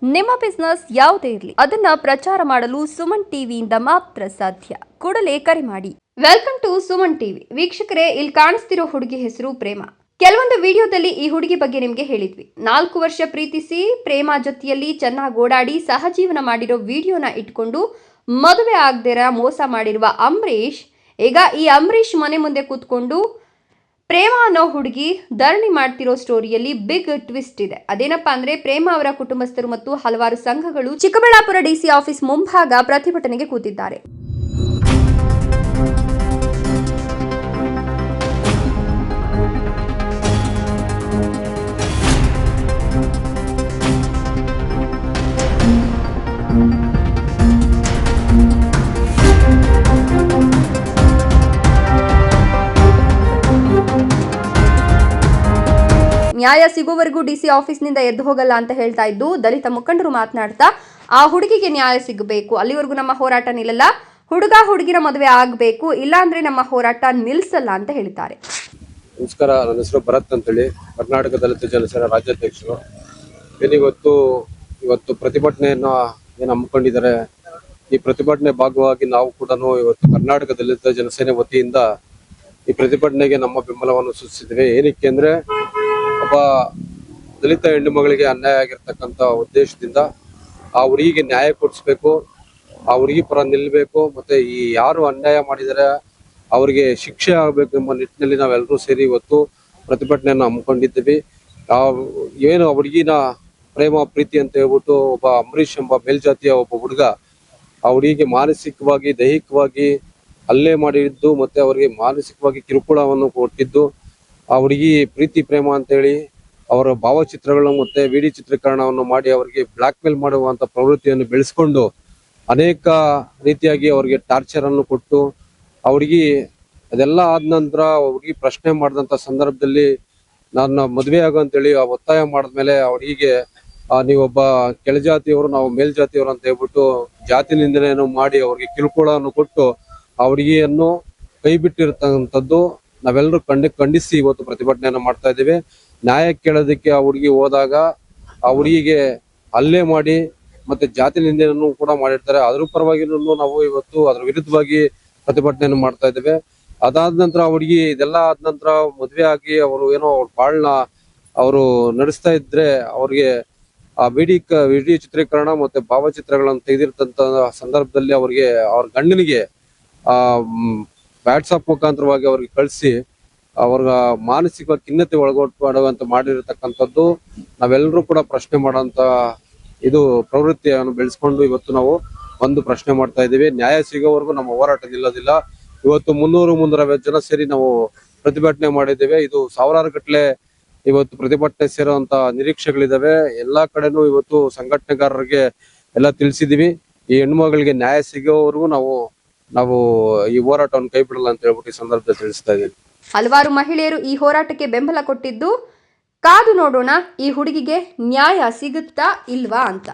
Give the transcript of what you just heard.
ನಿಮ್ಮ ಬಿಸ್ನೆಸ್ ಯಾವುದೇ ಇರಲಿ ಅದನ್ನ ಪ್ರಚಾರ ಮಾಡಲು ಸುಮನ್ ಟಿವಿಯಿಂದ ಮಾತ್ರ ಸಾಧ್ಯ. ಕೂಡಲೇ ಕರೆ ಮಾಡಿ. Welcome to Suman TV. ವೀಕ್ಷಕರೇ, ಇಲ್ಲಿ ಕಾಣಿಸ್ತಿರೋ ಹುಡುಗಿ ಹೆಸರು ಪ್ರೇಮ. ಕೆಲವೊಂದು ವಿಡಿಯೋದಲ್ಲಿ ಈ ಹುಡುಗಿ ಬಗ್ಗೆ ನಿಮಗೆ ಹೇಳಿದ್ವಿ. 4 ವರ್ಷ ಪ್ರೀತಿಸಿ ಪ್ರೇಮ ಜೊತೆಯಲ್ಲಿ ಚೆನ್ನಾಗಿ ಓಡಾಡಿ ಸಹಜೀವನ ಮಾಡಿರೋ ವಿಡಿಯೋನ ಇಟ್ಕೊಂಡು ಮದುವೆ ಆಗದಿರ ಮೋಸ ಮಾಡಿರುವ ಅಂಬರೀಶ್ ಈಗ ಈ ಅಂಬರೀಶ್ ಮನೆ ಮುಂದೆ ಕೂತ್ಕೊಂಡು ಪ್ರೇಮ ಅನ್ನೋ ಹುಡುಗಿ ಧರಣಿ ಮಾಡ್ತಿರೋ ಸ್ಟೋರಿಯಲ್ಲಿ ಬಿಗ್ ಟ್ವಿಸ್ಟ್ ಇದೆ. ಅದೇನಪ್ಪಾ ಅಂದ್ರೆ, ಪ್ರೇಮ ಅವರ ಕುಟುಂಬಸ್ಥರು ಮತ್ತು ಹಲವಾರು ಸಂಘಗಳು ಚಿಕ್ಕಬಳ್ಳಾಪುರ ಡಿಸಿ ಆಫೀಸ್ ಮುಂಭಾಗ ಪ್ರತಿಭಟನೆಗೆ ಕೂತಿದ್ದಾರೆ. ನ್ಯಾಯ ಸಿಗುವವರೆಗೂ ಡಿಸಿ ಆಫೀಸ್ನಿಂದ ಎದ್ದು ಹೋಗಲ್ಲ ಅಂತ ಹೇಳ್ತಾ ಇದ್ದು ದಲಿತ ಮುಖಂಡರು ಮಾತನಾಡ್ತಾ, ಆ ಹುಡುಗಿಗೆ ನ್ಯಾಯ ಸಿಗಬೇಕು, ಅಲ್ಲಿವರೆಗೂ ನಮ್ಮ ಹೋರಾಟ ನಿಲ್ಲಲ್ಲ, ಹುಡುಗಿರ ಮದುವೆ ಆಗಬೇಕು, ಇಲ್ಲಾಂದ್ರೆ ನಮ್ಮ ಹೋರಾಟ ನಿಲ್ಲಿಸಲ್ಲ ಅಂತ ಹೇಳಿದ್ದಾರೆ. ನಮಸ್ಕಾರ, ನನ್ನ ಹೆಸರು ಭರತ್ ಅಂತೇಳಿ, ಕರ್ನಾಟಕ ದಲಿತ ಜನಸೇನಾ ರಾಜ್ಯಾಧ್ಯಕ್ಷರು. ಇವತ್ತು ಪ್ರತಿಭಟನೆಯನ್ನ ಏನು ಹಮ್ಮಿಕೊಂಡಿದ್ದಾರೆ. ಈ ಪ್ರತಿಭಟನೆ ಭಾಗವಾಗಿ ನಾವು ಕೂಡ ಇವತ್ತು ಕರ್ನಾಟಕ ದಲಿತ ಜನಸೇನೆ ವತಿಯಿಂದ ಈ ಪ್ರತಿಭಟನೆಗೆ ನಮ್ಮ ಬೆಂಬಲವನ್ನು ಸೂಚಿಸಿದ್ದೇವೆ. ಏನಕ್ಕೆ ಅಂದ್ರೆ, ಒಬ್ಬ ದಲಿತ ಹೆಣ್ಣು ಮಗಳಿಗೆ ಅನ್ಯಾಯ ಆಗಿರ್ತಕ್ಕಂಥ ಉದ್ದೇಶದಿಂದ ಆ ಹುಡುಗಿಗೆ ನ್ಯಾಯ ಕೊಡಿಸ್ಬೇಕು, ಆ ಹುಡುಗಿ ಪರ ನಿಲ್ಲಬೇಕು, ಮತ್ತೆ ಈ ಯಾರು ಅನ್ಯಾಯ ಮಾಡಿದರೆ ಅವರಿಗೆ ಶಿಕ್ಷೆ ಆಗಬೇಕು ಎಂಬ ನಿಟ್ಟಿನಲ್ಲಿ ನಾವೆಲ್ಲರೂ ಸೇರಿ ಇವತ್ತು ಪ್ರತಿಭಟನೆಯನ್ನು ಹಮ್ಮಿಕೊಂಡಿದ್ದೀವಿ. ಏನು ಹುಡುಗಿನ ಪ್ರೇಮ ಪ್ರೀತಿ ಅಂತ ಹೇಳ್ಬಿಟ್ಟು ಒಬ್ಬ ಅಂಬರೀಶ್ ಎಂಬ ಮೇಲ್ಜಾತಿಯ ಒಬ್ಬ ಹುಡುಗ ಆ ಹುಡುಗಿಗೆ ಮಾನಸಿಕವಾಗಿ ದೈಹಿಕವಾಗಿ ಹಲ್ಲೆ ಮಾಡಿದ್ದು, ಮತ್ತೆ ಅವರಿಗೆ ಮಾನಸಿಕವಾಗಿ ಕಿರುಕುಳವನ್ನು ಕೊಟ್ಟಿದ್ದು, ಆ ಹುಡುಗಿ ಪ್ರೀತಿ ಪ್ರೇಮ ಅಂತೇಳಿ ಅವರ ಭಾವಚಿತ್ರಗಳನ್ನು ಮತ್ತೆ ವಿಡಿಯೋ ಚಿತ್ರೀಕರಣವನ್ನು ಮಾಡಿ ಅವರಿಗೆ ಬ್ಲಾಕ್ ಮೇಲ್ ಮಾಡುವಂತ ಪ್ರವೃತ್ತಿಯನ್ನು ಬೆಳೆಸ್ಕೊಂಡು ಅನೇಕ ರೀತಿಯಾಗಿ ಅವರಿಗೆ ಟಾರ್ಚರ್ ಅನ್ನು ಕೊಟ್ಟು ಆ ಹುಡುಗಿ ಅದೆಲ್ಲ ಆದ ನಂತರ ಹುಡುಗಿ ಪ್ರಶ್ನೆ ಮಾಡಿದಂತ ಸಂದರ್ಭದಲ್ಲಿ ನನ್ನ ಮದುವೆ ಆಗು ಅಂತೇಳಿ ಒತ್ತಾಯ ಮಾಡಿದ್ಮೇಲೆ ಆ ಹುಡುಗಿಗೆ ನೀವೊಬ್ಬ ಕೆಳಜಾತಿಯವರು, ನಾವು ಮೇಲ್ಜಾತಿಯವರು ಅಂತ ಹೇಳ್ಬಿಟ್ಟು ಜಾತಿ ನಿಂದನೆಯನ್ನು ಮಾಡಿ ಅವ್ರಿಗೆ ಕಿರುಕುಳವನ್ನು ಕೊಟ್ಟು ಆ ಹುಡುಗಿಯನ್ನು ಕೈ ಬಿಟ್ಟಿರ್ತಕ್ಕಂಥದ್ದು ನಾವೆಲ್ಲರೂ ಖಂಡಿಸಿ ಇವತ್ತು ಪ್ರತಿಭಟನೆಯನ್ನು ಮಾಡ್ತಾ ಇದ್ದೇವೆ. ನ್ಯಾಯ ಕೇಳೋದಕ್ಕೆ ಆ ಹುಡುಗಿ ಹೋದಾಗ ಆ ಹುಡುಗಿಗೆ ಹಲ್ಲೆ ಮಾಡಿ ಮತ್ತೆ ಜಾತಿ ನಿಂದನೆಯನ್ನು ಕೂಡ ಮಾಡಿರ್ತಾರೆ. ಅದ್ರ ಪರವಾಗಿ ನಾವು ಇವತ್ತು ಅದ್ರ ವಿರುದ್ಧವಾಗಿ ಪ್ರತಿಭಟನೆಯನ್ನು ಮಾಡ್ತಾ ಇದ್ದೇವೆ. ಅದಾದ ನಂತರ ಆ ಹುಡುಗಿ ಇದೆಲ್ಲ ಆದ ನಂತರ ಮದುವೆ ಆಗಿ ಅವರು ಏನೋ ಅವ್ರ ಬಾಳ್ನ ಅವರು ನಡೆಸ್ತಾ ಇದ್ರೆ ಅವ್ರಿಗೆ ಆ ವಿಡಿಯೋ ಚಿತ್ರೀಕರಣ ಮತ್ತೆ ಭಾವಚಿತ್ರಗಳನ್ನು ತೆಗೆದಿರ್ತಂತ ಸಂದರ್ಭದಲ್ಲಿ ಅವ್ರಿಗೆ ಅವ್ರ ಗಂಡನಿಗೆ ವಾಟ್ಸಾಪ್ ಮುಖಾಂತರವಾಗಿ ಅವ್ರಿಗೆ ಕಳಿಸಿ ಅವ್ರ ಮಾನಸಿಕ ಖಿನ್ನತೆ ಒಳಗೊಟ್ಟು ಮಾಡಿರತಕ್ಕಂಥದ್ದು ನಾವೆಲ್ಲರೂ ಕೂಡ ಪ್ರಶ್ನೆ ಮಾಡೋಂತ ಇದು ಪ್ರವೃತ್ತಿಯನ್ನು ಬೆಳೆಸ್ಕೊಂಡು ಇವತ್ತು ನಾವು ಒಂದು ಪ್ರಶ್ನೆ ಮಾಡ್ತಾ ಇದ್ದೀವಿ. ನ್ಯಾಯ ಸಿಗೋವರೆಗೂ ನಮ್ಮ ಹೋರಾಟ ನಿಲ್ಲೋದಿಲ್ಲ. ಇವತ್ತು 300 ಜನ ಸೇರಿ ನಾವು ಪ್ರತಿಭಟನೆ ಮಾಡಿದ್ದೇವೆ. ಇದು ಸಾವಿರಾರು ಗಟ್ಟಲೆ ಇವತ್ತು ಪ್ರತಿಭಟನೆ ಸೇರುವಂತ ನಿರೀಕ್ಷೆಗಳಿದಾವೆ. ಎಲ್ಲಾ ಕಡೆನೂ ಇವತ್ತು ಸಂಘಟನೆಗಾರರಿಗೆ ಎಲ್ಲ ತಿಳಿಸಿದೀವಿ. ಈ ಹೆಣ್ಮಗಳಿಗೆ ನ್ಯಾಯ ಸಿಗೋವರೆಗೂ ನಾವು ಈ ಹೋರಾಟವನ್ನು ಕೈ ಬಿಡಲ್ಲ ಅಂತ ಹೇಳ್ಬಿಟ್ಟು ಈ ಸಂದರ್ಭದಲ್ಲಿ ತಿಳಿಸ್ತಾ ಇದ್ದೀವಿ. ಹಲವಾರು ಮಹಿಳೆಯರು ಈ ಹೋರಾಟಕ್ಕೆ ಬೆಂಬಲ ಕೊಟ್ಟಿದ್ದು, ಕಾದು ನೋಡೋಣ ಈ ಹುಡುಗಿಗೆ ನ್ಯಾಯ ಸಿಗುತ್ತಾ ಇಲ್ವಾ ಅಂತ.